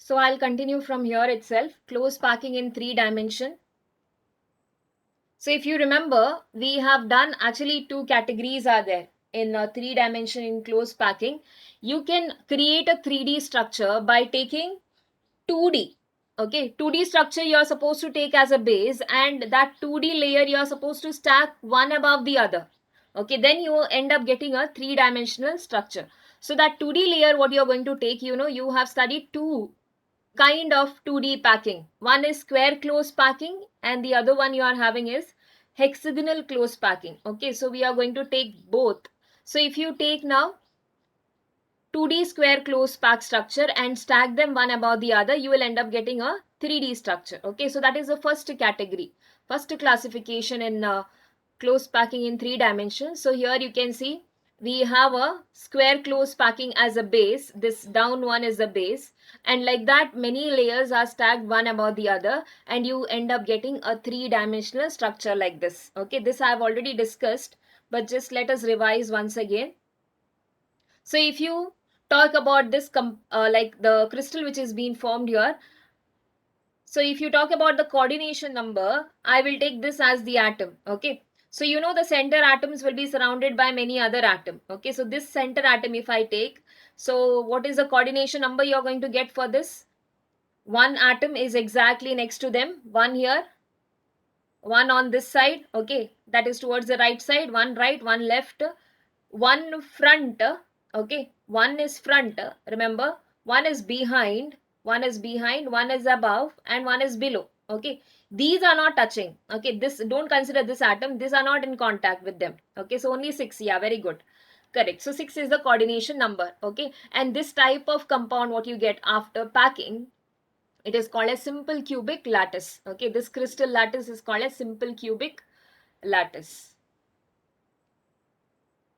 So I'll continue from here itself. Close packing in 3 dimension. So if you remember, we have done actually 2 categories are there in 3 dimension in close packing. You can create a 3D structure by taking 2D. Okay, 2D structure you are supposed to take as a base, and that 2D layer you are supposed to stack one above the other. Okay, then you end up getting a 3-dimensional structure. So that 2D layer, what you are going to take, you have studied 2 kind of 2D packing. One is square close packing and the other one you are having is hexagonal close packing. Okay, so we are going to take both. So if you take now 2D square close pack structure and stack them one above the other, you will end up getting a 3D structure. Okay, so that is the first category, first classification in close packing in 3 dimensions. So here you can see we have a square close packing as a base. This down one is the base, and like that many layers are stacked one above the other, and you end up getting a 3-dimensional structure like this. Okay, this I have already discussed, but just let us revise once again. So if you talk about this like the crystal which is being formed here, so if you talk about the coordination number, I will take this as the atom. Okay, so the center atoms will be surrounded by many other atoms. Okay, so this center atom if I take, so what is the coordination number you are going to get for this? One atom is exactly next to them, one here, one on this side. Okay, that is towards the right side, one right, one left, one front. Okay, one is front, remember, one is behind, one is behind, one is above, and one is below. Okay, these are not touching. Okay, this, don't consider this atom, these are not in contact with them. Okay, so only 6. Yeah, very good, correct. So 6 is the coordination number. Okay, and this type of compound what you get after packing, it is called a simple cubic lattice. Okay, this crystal lattice is called a simple cubic lattice.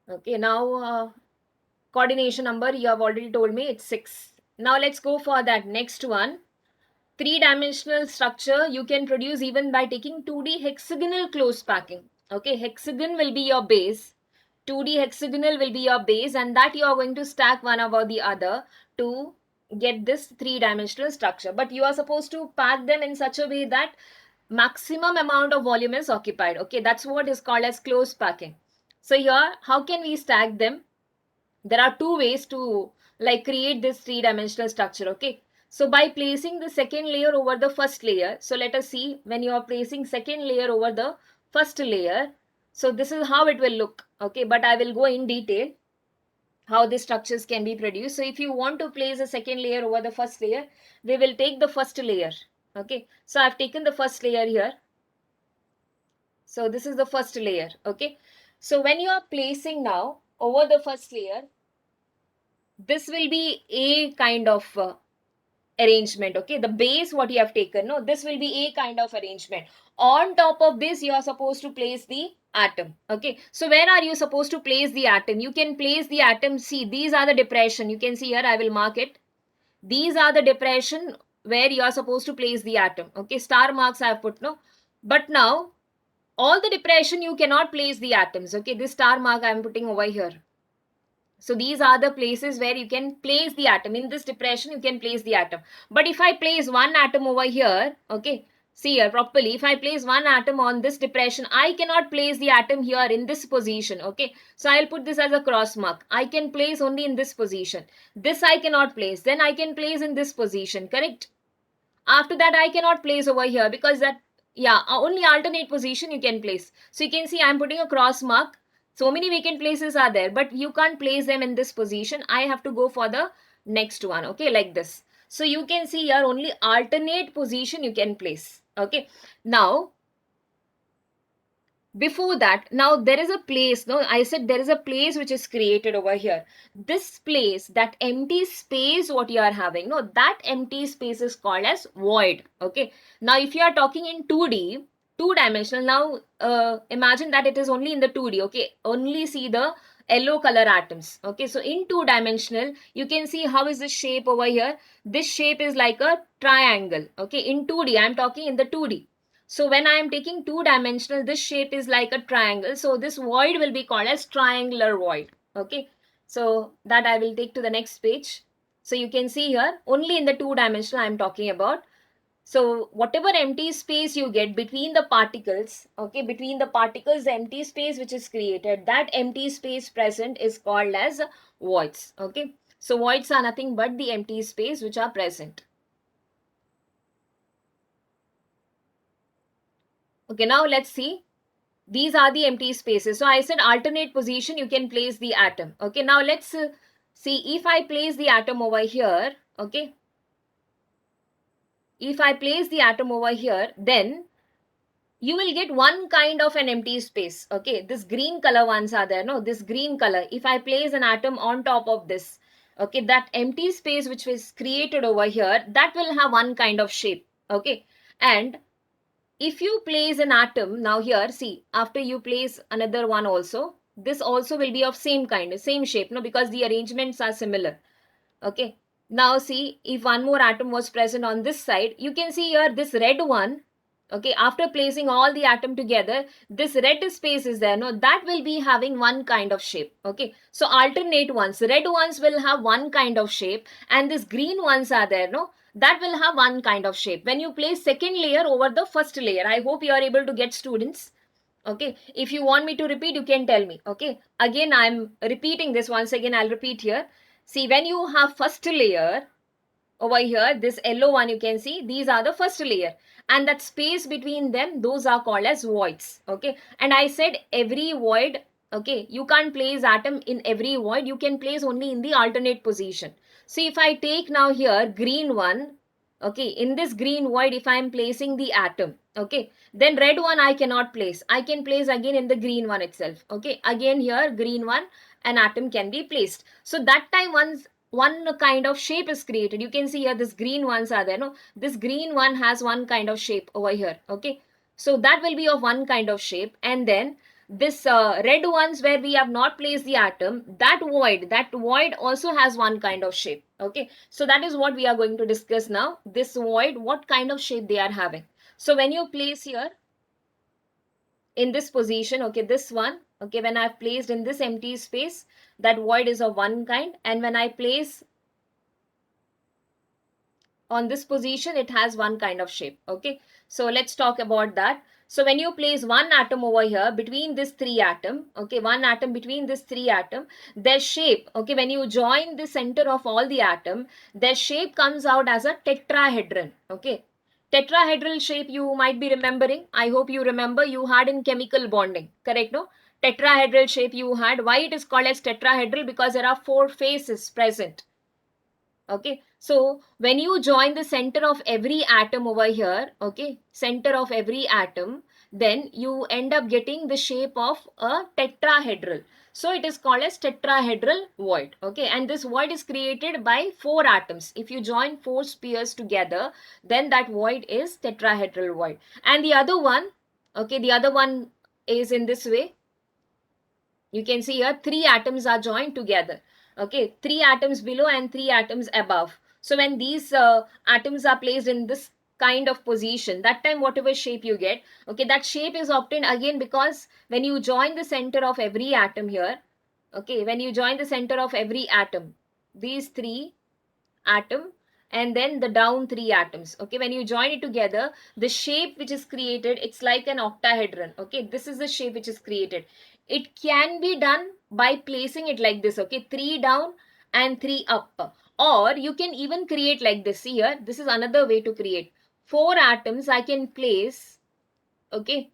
Okay, now coordination number you have already told me, it's 6. Now let's go for that next one. 3-dimensional structure you can produce even by taking 2D hexagonal close packing. Okay, hexagon will be your base, 2D hexagonal will be your base, and that you are going to stack one above the other to get this 3-dimensional structure. But you are supposed to pack them in such a way that maximum amount of volume is occupied. Okay, that's what is called as close packing. So here, how can we stack them? There are 2 ways to like create this 3-dimensional structure. Okay, so by placing the second layer over the first layer, so let us see when you are placing second layer over the first layer, so this is how it will look. Okay, but I will go in detail how the structures can be produced. So if you want to place a second layer over the first layer, we will take the first layer. Okay, so I've taken the first layer here. So this is the first layer. Okay, so when you are placing now over the first layer, this will be a kind of arrangement. Okay, the base what you have taken, no, this will be a kind of arrangement. On top of this you are supposed to place the atom. Okay, so where are you supposed to place the atom? You can place the atom, see, these are the depression, you can see here, I will mark it. These are the depression where you are supposed to place the atom. Okay, star marks I have put, no, but now all the depression you cannot place the atoms. Okay, this star mark I am putting over here. So these are the places where you can place the atom. In this depression, you can place the atom. But if I place one atom over here, okay, see here properly, if I place one atom on this depression, I cannot place the atom here in this position. Okay, so I'll put this as a cross mark. I can place only in this position. This I cannot place. Then I can place in this position, correct? After that, I cannot place over here because that, yeah, only alternate position you can place. So you can see I'm putting a cross mark. So many vacant places are there, but you can't place them in this position. I have to go for the next one. Okay, like this. So you can see here only alternate position you can place. Okay, now before that, now there is a place, no, I said there is a place which is created over here. This place, that empty space what you are having, no, that empty space is called as void. Okay, now if you are talking in 2D, 2-dimensional, now imagine that it is only in the 2D. Okay, only see the yellow color atoms. Okay, so in 2-dimensional you can see how is this shape over here. This shape is like a triangle. Okay, in 2D, I am talking in the 2D. So when I am taking 2-dimensional, this shape is like a triangle. So this void will be called as triangular void. Okay, so that I will take to the next page. So you can see here, only in the two dimensional I am talking about. So whatever empty space you get between the particles, okay, between the particles, the empty space which is created, that empty space present is called as voids, okay. So voids are nothing but the empty space which are present. Okay, now let's see. These are the empty spaces. So I said alternate position, you can place the atom. Okay, now let's see if I place the atom over here, okay. If I place the atom over here, then you will get one kind of an empty space. Okay, this green color ones are there. No, this green color. If I place an atom on top of this, okay, that empty space which was created over here, that will have one kind of shape. Okay, and if you place an atom now here, see, after you place another one also, this also will be of same kind, same shape, no, because the arrangements are similar. Okay, now see, if one more atom was present on this side, you can see here this red one. Okay, after placing all the atom together, this red space is there, no, that will be having one kind of shape. Okay, so alternate ones, red ones will have one kind of shape, and this green ones are there, no, that will have one kind of shape when you place second layer over the first layer. I hope you are able to get, students. Okay, if you want me to repeat, you can tell me. Okay, again I'm repeating this once again, I'll repeat here. See, when you have first layer over here, this yellow one, you can see these are the first layer, and that space between them, those are called as voids. Okay, and I said every void, okay, you can't place atom in every void, you can place only in the alternate position. So if I take now here green one, okay, in this green void, if I am placing the atom, okay, then red one I cannot place, I can place again in the green one itself. Okay, again here green one, an atom can be placed. So that time once one kind of shape is created, you can see here this green ones are there, no, this green one has one kind of shape over here. Okay, so that will be of one kind of shape, and then this red ones where we have not placed the atom, that void also has one kind of shape. Okay, so that is what we are going to discuss now, this void, what kind of shape they are having. So when you place here in this position, okay, this one, okay, when I've placed in this empty space, that void is of one kind, and when I place on this position, it has one kind of shape. Okay, so let's talk about that. So when you place one atom over here between this three atom, okay, one atom between this three atom, their shape, okay, when you join the center of all the atom, their shape comes out as a tetrahedron. Okay, tetrahedral shape you might be remembering, I hope you remember, you had in chemical bonding, correct? No, tetrahedral shape you had. Why it is called as tetrahedral? Because there are four faces present. Okay, so when you join the center of every atom over here, okay, center of every atom, then you end up getting the shape of a tetrahedral. So it is called as tetrahedral void. Okay, and this void is created by four atoms. If you join four spheres together, then that void is tetrahedral void. And the other one, okay, the other one is in this way. You can see here three atoms are joined together. Okay, three atoms below and three atoms above. So when these atoms are placed in this kind of position, that time whatever shape you get, okay, that shape is obtained again because when you join the center of every atom here, okay, when you join the center of every atom, these three atom and then the down three atoms, okay, when you join it together, the shape which is created, it's like an octahedron. Okay, this is the shape which is created. It can be done by placing it like this, okay, three down and three up, or you can even create like this. See here, this is another way to create. Four atoms I can place, okay,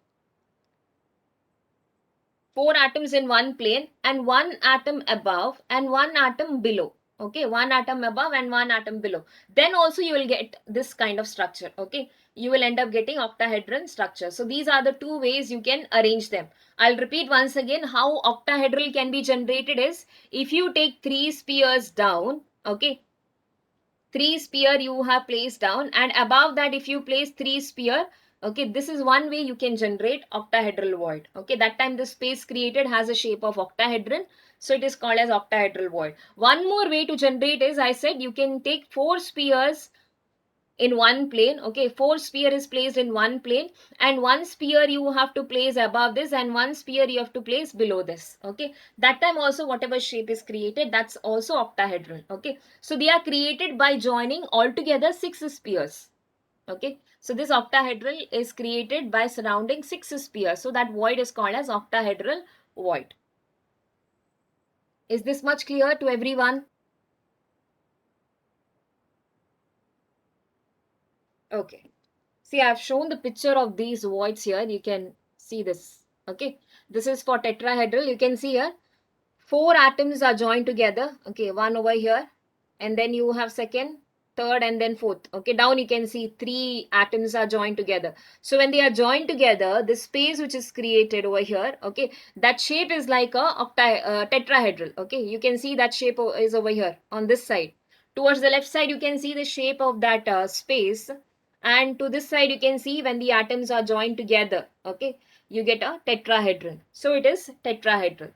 four atoms in one plane and one atom above and one atom below. Okay, one atom above and one atom below. Then also you will get this kind of structure. Okay, you will end up getting octahedron structure. So these are the two ways you can arrange them. I'll repeat once again how octahedral can be generated is if you take three spheres down, okay, three sphere you have placed down and above that if you place three sphere, okay, this is one way you can generate octahedral void. Okay, that time the space created has a shape of octahedron, so it is called as octahedral void. One more way to generate is, I said, you can take four spheres in one plane. Okay, 4 sphere is placed in one plane, and one sphere you have to place above this, and one sphere you have to place below this. Okay, that time also whatever shape is created, that's also octahedral. Okay, so they are created by joining altogether 6 spheres. Okay, so this octahedral is created by surrounding 6 spheres, so that void is called as octahedral void. Is this much clear to everyone? Okay. See, I've shown the picture of these voids here. You can see this. Okay. This is for tetrahedral. You can see here, 4 atoms are joined together. Okay. One over here. And then you have second, third, and then fourth. Okay. Down you can see 3 atoms are joined together. So when they are joined together, the space which is created over here, okay, that shape is like a tetrahedral. Okay. You can see that shape is over here on this side. Towards the left side, you can see the shape of that space, and to this side you can see when the atoms are joined together, okay, you get a tetrahedron. So it is tetrahedral.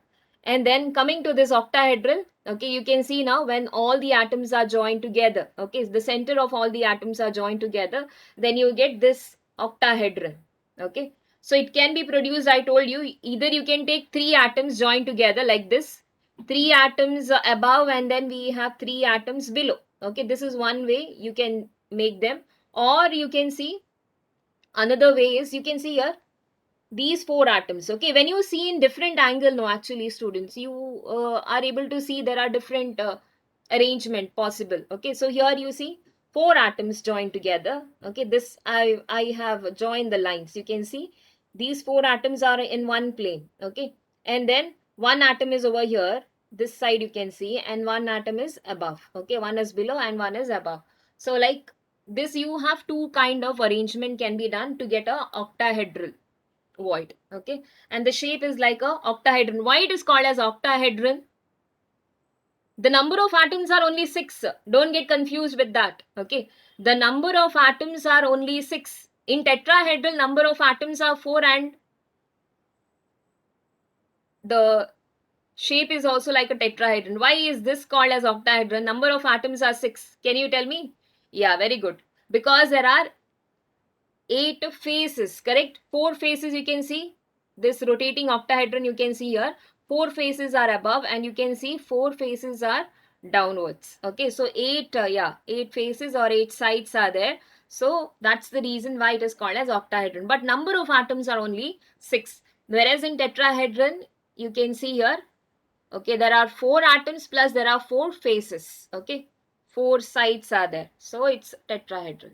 And then coming to this octahedral, okay, you can see now when all the atoms are joined together, okay, the center of all the atoms are joined together, then you get this octahedron. Okay, so it can be produced, I told you, either you can take 3 atoms joined together like this, 3 atoms above, and then we have 3 atoms below. Okay, this is one way you can make them. Or you can see another way is, you can see here these 4 atoms. Okay, when you see in different angle, no, actually students, you are able to see there are different arrangement possible. Okay, so here you see 4 atoms joined together. Okay, this I have joined the lines. You can see these 4 atoms are in one plane. Okay, and then one atom is over here, this side you can see, and one atom is above. Okay, one is below and one is above. So like this, you have 2 kind of arrangement can be done to get a octahedral void. Okay, and the shape is like a octahedron. Why it is called as octahedron? The number of atoms are only 6. Don't get confused with that. Okay, the number of atoms are only 6. In tetrahedral, number of atoms are 4, and the shape is also like a tetrahedron. Why is this called as octahedron? Number of atoms are 6. Can you tell me? Yeah, very good. Because there are 8 faces, correct? 4 faces you can see. This rotating octahedron you can see here. 4 faces are above, and you can see 4 faces are downwards. Okay, so 8, 8 faces or 8 sides are there. So that's the reason why it is called as octahedron. But number of atoms are only 6. Whereas in tetrahedron, you can see here, okay, there are 4 atoms plus there are 4 faces. Okay, 4 sides are there. So it's tetrahedron.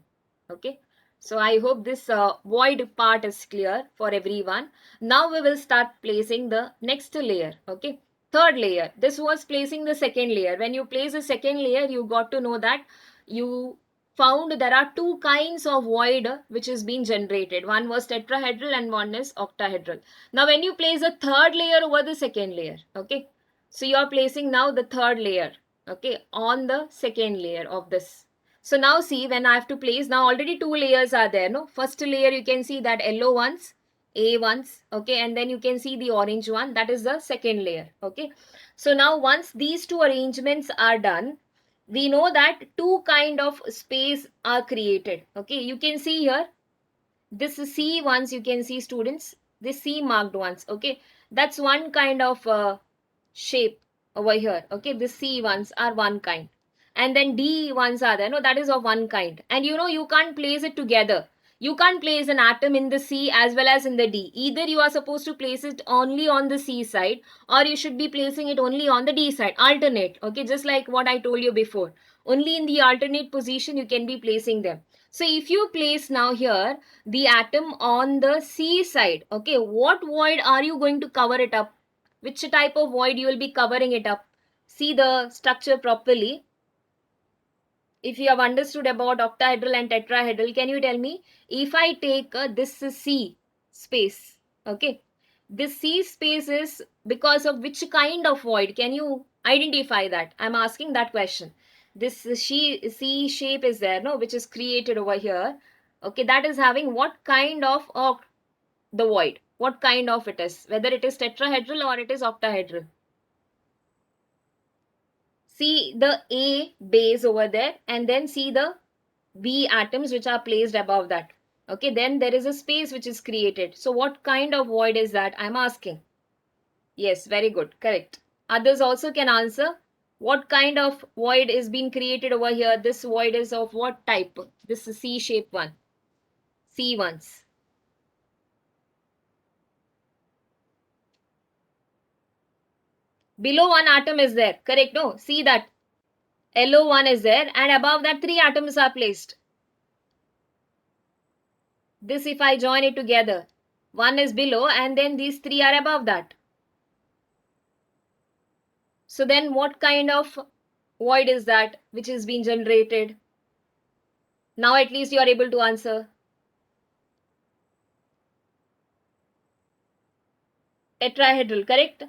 Okay, so I hope this void part is clear for everyone. Now we will start placing the next layer. Okay, third layer. This was placing the second layer. When you place the second layer, you got to know that you found there are 2 kinds of void which is being generated. One was tetrahedral and one is octahedral. Now when you place a third layer over the second layer, okay, so you are placing now the third layer, okay, on the second layer of this. So now see, when I have to place, now already 2 layers are there, no? First layer you can see that yellow ones, A ones, okay, and then you can see the orange one, that is the second layer, okay. So now once these 2 arrangements are done, we know that 2 kind of space are created, okay. You can see here, this C ones, you can see students, this C marked ones, okay. That's one kind of shape over here, okay. The C ones are one kind, and then D ones are there, no, that is of one kind. And you know, you can't place it together. You can't place an atom in the C as well as in the D. Either you are supposed to place it only on the C side, or you should be placing it only on the D side. Alternate, okay, just like what I told you before. Only in the alternate position you can be placing them. So if you place now here the atom on the C side, okay, what void are you going to cover it up? Which type of void you will be covering it up? See the structure properly. If you have understood about octahedral and tetrahedral, can you tell me, if I take this C space, okay, this C space is because of which kind of void? Can you identify that? I'm asking that question. This C shape is there, no, which is created over here, okay, that is having what kind of the void? What kind of it is? Whether it is tetrahedral or it is octahedral? See the A base over there, and then see the B atoms which are placed above that. Okay, then there is a space which is created. So what kind of void is that? I'm asking. Yes, very good. Correct. Others also can answer. What kind of void is being created over here? This void is of what type? This is C-shaped one. C ones. Below one atom is there. Correct? No. See that. LO1 is there and above that 3 atoms are placed. This if I join it together. One is below and then these 3 are above that. So then what kind of void is that which is being generated? Now at least you are able to answer. Tetrahedral, correct?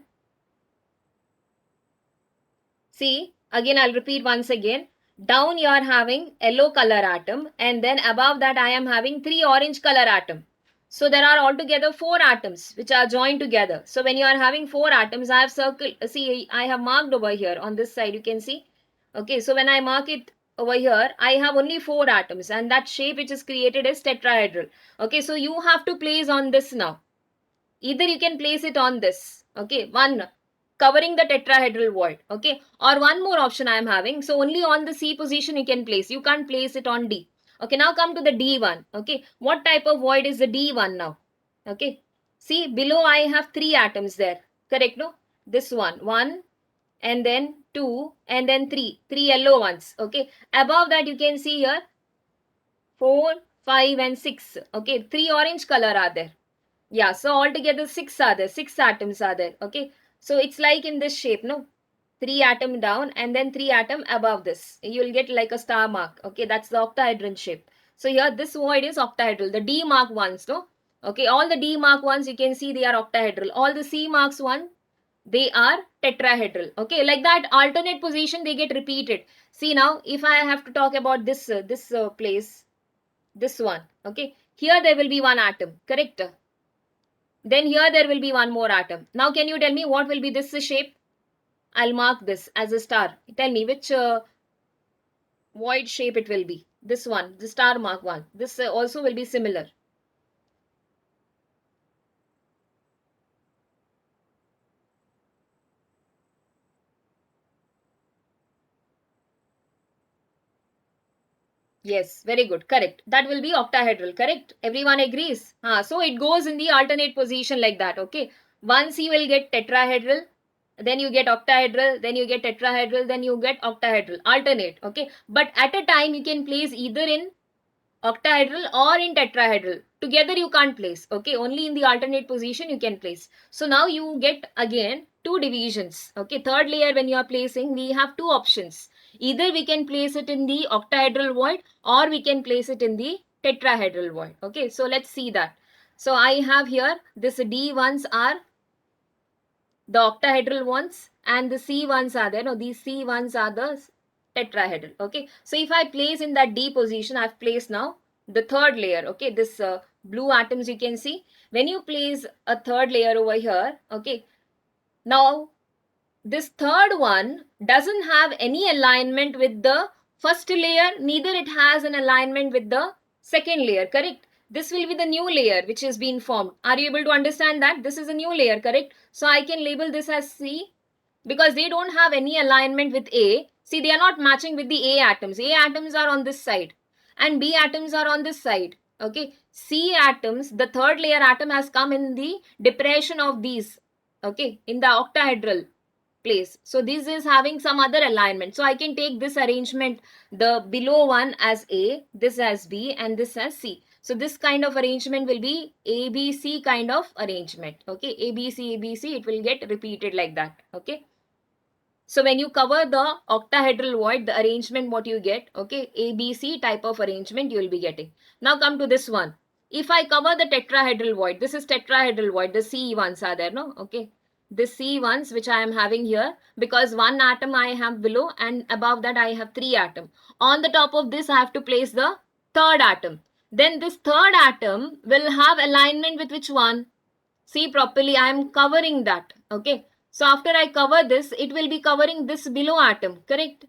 See, again I'll repeat once again. Down you are having yellow color atom and then above that I am having 3 orange color atom. So there are altogether 4 atoms which are joined together. So when you are having 4 atoms, I have circled, see I have marked over here on this side you can see. Okay, so when I mark it over here, I have only 4 atoms and that shape which is created is tetrahedral. Okay, so you have to place on this now. Either you can place it on this. Okay, one covering the tetrahedral void. Okay, or one more option I am having. So only on the C position you can place. You can't place it on D. Okay, now come to the D one. Okay, what type of void is the D one now? Okay, see below I have 3 atoms there. Correct, no? This one and then 2 and then 3 yellow ones. Okay, above that you can see here 4, 5 and 6. Okay, 3 orange color are there. Yeah, so altogether 6 are there, 6 atoms are there. Okay, so it's like in this shape, no? 3 atom down and then 3 atom above this. You'll get like a star mark. Okay, that's the octahedron shape. So here this void is octahedral. The D mark ones, no? Okay, all the D mark ones you can see they are octahedral. All the C marks one, they are tetrahedral. Okay, like that alternate position they get repeated. See now, if I have to talk about this place, this one. Okay, here there will be one atom. Correct? Then here there will be one more atom. Now can you tell me what will be this shape? I'll mark this as a star. Tell me which void shape it will be. This one, the star mark one. This also will be similar. Yes, very good. Correct. That will be octahedral. Correct. Everyone agrees. So it goes in the alternate position like that. Okay. Once you will get tetrahedral, then you get octahedral, then you get tetrahedral, then you get octahedral. Alternate. Okay. But at a time you can place either in octahedral or in tetrahedral. Together you can't place. Okay. Only in the alternate position you can place. So now you get again 2 divisions. Okay. Third layer when you are placing, we have 2 options. Either we can place it in the octahedral void or we can place it in the tetrahedral void. Okay. So let's see that. So I have here this D ones are the octahedral ones and the C ones are there. No, these C ones are the tetrahedral. Okay, so if I place in that D position, I've placed now the third layer. Okay, this blue atoms you can see. When you place a third layer over here, okay, now this third one doesn't have any alignment with the first layer, neither it has an alignment with the second layer, correct? This will be the new layer which is being formed. Are you able to understand that? This is a new layer, correct? So I can label this as C because they don't have any alignment with A. See, they are not matching with the A atoms. A atoms are on this side and B atoms are on this side. Okay, C atoms, the third layer atom has come in the depression of these. Okay, in the octahedral place. So this is having some other alignment. So I can take this arrangement, the below one as A, this as B and this as C. So this kind of arrangement will be ABC kind of arrangement. Okay, ABC, ABC, it will get repeated like that. Okay. So when you cover the octahedral void, the arrangement what you get, okay, ABC type of arrangement you will be getting. Now come to this one. If I cover the tetrahedral void, this is tetrahedral void, the C ones are there, no? Okay. The C ones which I am having here, because one atom I have below and above that I have 3 atom. On the top of this I have to place the third atom. Then this third atom will have alignment with which one? See properly, I am covering that. Okay. So after I cover this, it will be covering this below atom, correct?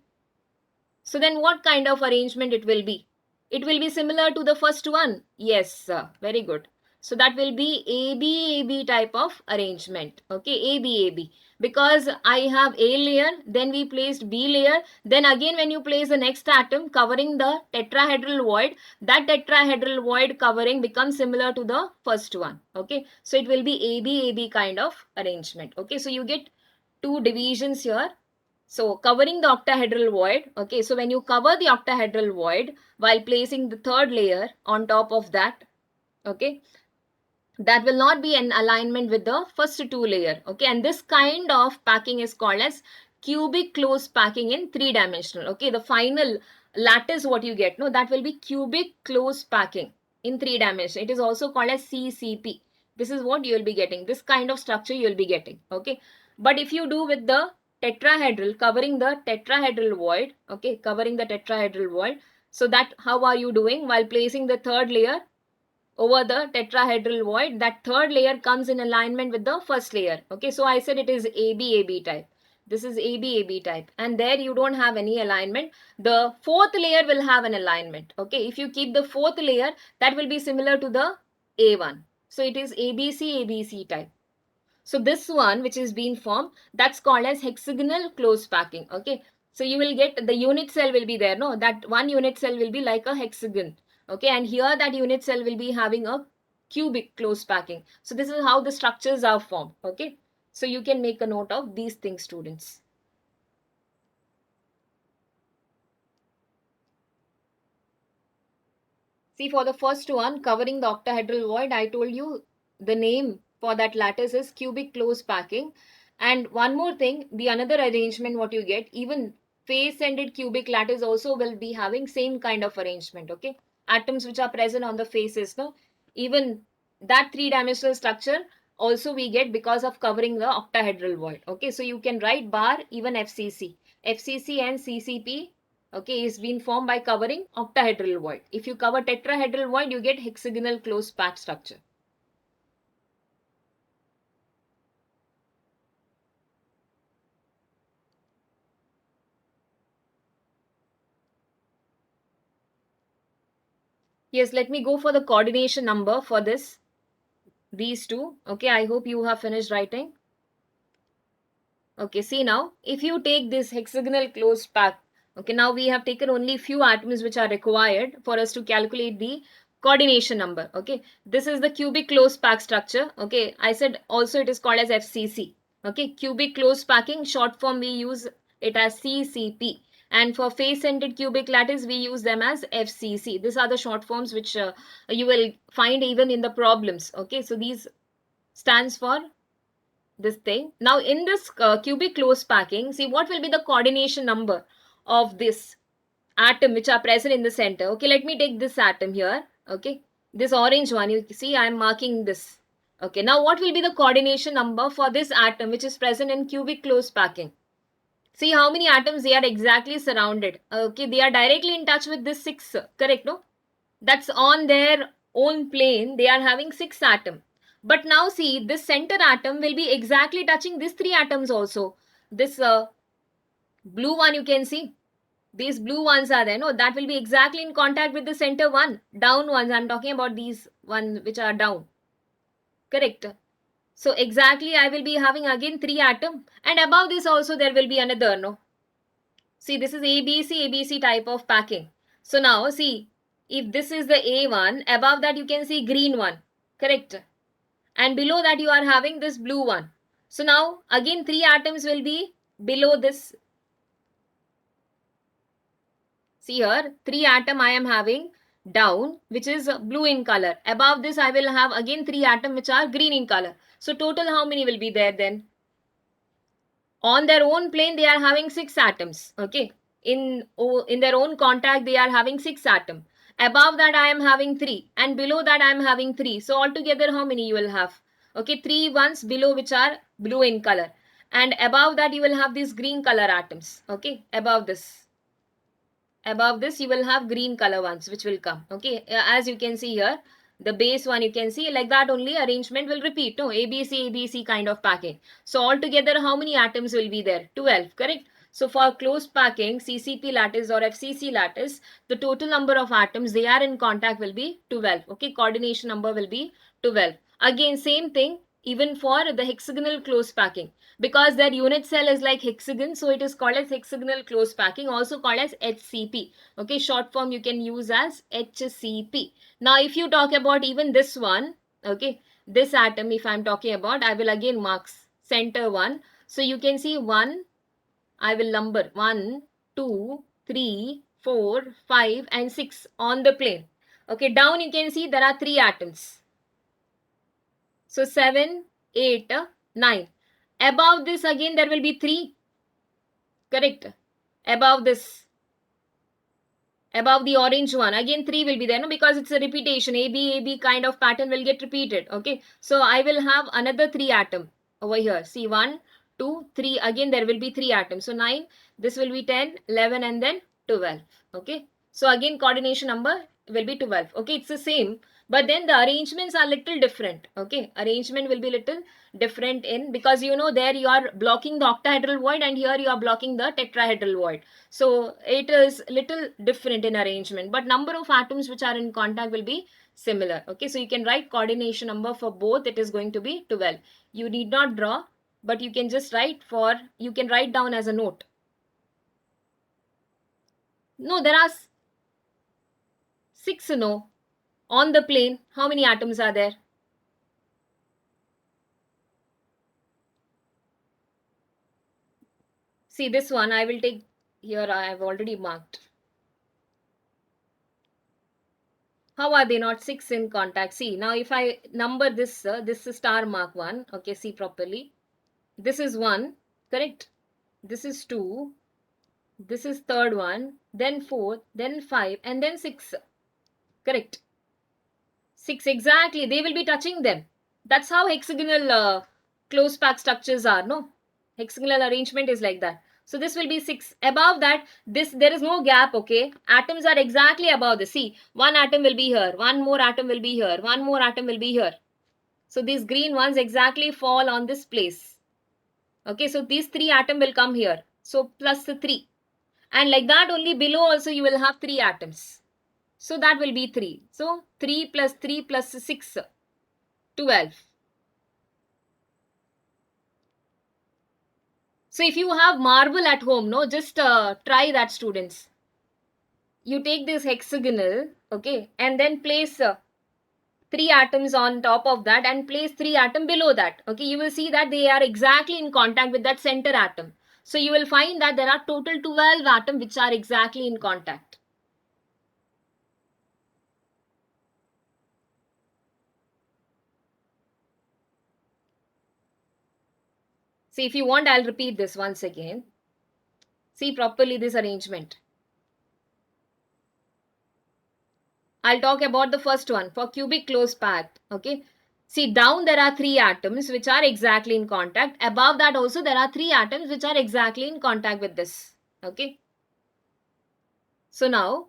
So then what kind of arrangement it will be? It will be similar to the first one. Yes, sir. Very good. So that will be AB type of arrangement. Okay, AB. Because I have A layer, then we placed B layer. Then again when you place the next atom covering the tetrahedral void, that tetrahedral void covering becomes similar to the first one. Okay, so it will be AB kind of arrangement. Okay, so you get two divisions here. So covering the octahedral void, okay, so when you cover the octahedral void while placing the third layer on top of that, okay, that will not be in alignment with the first two layer, okay, and this kind of packing is called as cubic close packing in 3-dimensional, okay, the final lattice what you get, no, that will be cubic close packing in 3-dimensional. It is also called as CCP. This is what you will be getting, this kind of structure you will be getting, okay. But if you do with the tetrahedral, covering the tetrahedral void, okay, covering the tetrahedral void, so that how are you doing while placing the third layer over the tetrahedral void, that third layer comes in alignment with the first layer. Okay, so I said it is AB type. This is AB type, and there you don't have any alignment. The fourth layer will have an alignment. Okay, if you keep the fourth layer, that will be similar to the A1. So it is ABC type. So this one which is being formed, that's called as hexagonal close packing. Okay, so you will get the unit cell will be there, no, that one unit cell will be like a hexagon. Okay, and here that unit cell will be having a cubic close packing. So this is how the structures are formed. Okay, so you can make a note of these things, students. See, for the first one, covering the octahedral void, I told you the name for that lattice is cubic close packing. And one more thing, the another arrangement what you get, even face-ended cubic lattice also will be having same kind of arrangement, okay? Atoms which are present on the faces, no? Even that three-dimensional structure also we get because of covering the octahedral void, okay? So you can write bar even FCC. FCC and CCP, okay, is being formed by covering octahedral void. If you cover tetrahedral void, you get hexagonal close packed structure. Yes, let me go for the coordination number for this. These two. Okay, I hope you have finished writing. Okay, see now, if you take this hexagonal closed pack, okay, now we have taken only few atoms which are required for us to calculate the coordination number. Okay, this is the cubic closed pack structure. Okay, I said also it is called as FCC. Okay, cubic closed packing, short form we use it as CCP. And for face-ended cubic lattice, we use them as FCC. These are the short forms which you will find even in the problems. Okay, so these stands for this thing. Now in this cubic close packing, see what will be the coordination number of this atom which are present in the center. Okay, let me take this atom here. Okay, this orange one, you see I am marking this. Okay, now what will be the coordination number for this atom which is present in cubic close packing? See how many atoms they are exactly surrounded. Okay, they are directly in touch with this 6, correct, no? That's on their own plane. They are having 6 atoms. But now see, this center atom will be exactly touching these 3 atoms also. This blue one you can see. These blue ones are there. No, that will be exactly in contact with the center one. Down ones, I'm talking about these ones which are down. Correct. So exactly I will be having again 3 atoms. And above this also there will be another, no. See, this is ABC type of packing. So now see, if this is the A1, above that you can see green one, correct? And below that you are having this blue one. So now again 3 atoms will be below this. See here, 3 atom I am having down, which is blue in color. Above this I will have again 3 atom which are green in color. So total how many will be there then? On their own plane they are having 6 atoms. Okay, in their own contact they are having 6 atoms. Above that I am having 3 and below that I am having 3. So altogether how many you will have? Okay, 3 ones below which are blue in color, and above that you will have these green color atoms. Okay, above this you will have green color ones which will come. Okay, as you can see here, the base one you can see like that only arrangement will repeat. No, ABC kind of packing. So altogether how many atoms will be there? 12, correct? So for closed packing, CCP lattice or FCC lattice, the total number of atoms they are in contact will be 12. Okay, coordination number will be 12. Again, same thing even for the hexagonal closed packing, because their unit cell is like hexagon, so it is called as hexagonal closed packing, also called as HCP. Okay, short form you can use as HCP. Now if you talk about even this one, okay, this atom if I'm talking about, I will again mark center one. So you can see 1, I will number 1, 2, 3, 4, 5 and 6 on the plane. Okay, down you can see there are 3 atoms. So 7, 8, 9. Above this again there will be 3. Correct. Above this. Above the orange one again 3 will be there, no, because it's a repetition. AB kind of pattern will get repeated. Okay. So I will have another 3 atom over here. See 1, 2, 3. Again there will be 3 atoms. So 9. This will be 10, 11 and then 12. Okay. So again coordination number will be 12. Okay. It's the same. But then the arrangements are little different. Okay. Arrangement will be little different in, because you know there you are blocking the octahedral void and here you are blocking the tetrahedral void. So it is little different in arrangement, but number of atoms which are in contact will be similar. Okay, so you can write coordination number for both. It is going to be 12. You need not draw, but you can just write for, you can write down as a note. No, there are 6, no. On the plane, how many atoms are there? See this one, I will take here, I have already marked. How are they not 6 in contact? See, now if I number this, this is star mark 1. Okay, see properly. This is 1, correct? This is 2. This is third one. Then 4, then 5 and then 6. Correct? 6 exactly. They will be touching them. That's how hexagonal close pack structures are, no? Hexagonal arrangement is like that. So this will be 6. Above that, this there is no gap, okay? Atoms are exactly above this. See, one atom will be here. One more atom will be here. One more atom will be here. So these green ones exactly fall on this place. Okay, so these 3 atom will come here. So plus the 3. And like that only below also you will have 3 atoms. So that will be 3. So 3 plus 3 plus 6, 12. So if you have marble at home, no, just try that, students. You take this hexagonal, okay, and then place 3 atoms on top of that and place 3 atom below that. Okay, you will see that they are exactly in contact with that center atom. So you will find that there are total 12 atoms which are exactly in contact. See, if you want, I'll repeat this once again. See properly this arrangement. I'll talk about the first one for cubic close packed. Okay. See, down there are 3 atoms which are exactly in contact. Above that also there are 3 atoms which are exactly in contact with this. Okay. So now,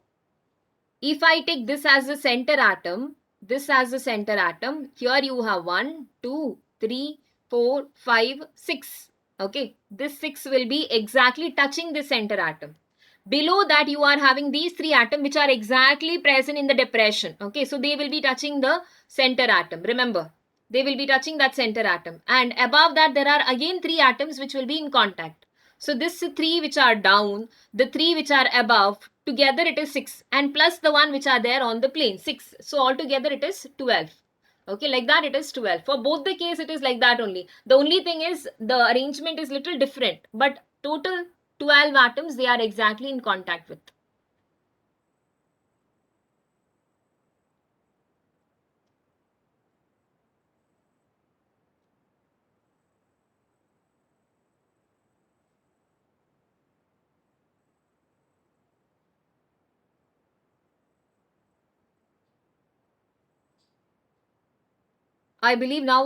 if I take this as the center atom, this as the center atom, here you have 1, 2, 3, 4, 5, 6. Okay. This 6 will be exactly touching the center atom. Below that you are having these 3 atoms which are exactly present in the depression. Okay, so they will be touching the center atom. Remember, they will be touching that center atom. And above that there are again 3 atoms which will be in contact. So this 3 which are down, the 3 which are above, together it is 6. And plus the one which are there on the plane, 6. So altogether it is 12. Okay, like that it is 12. For both the case it is like that only. The only thing is the arrangement is little different. But total 12 atoms they are exactly in contact with. I believe now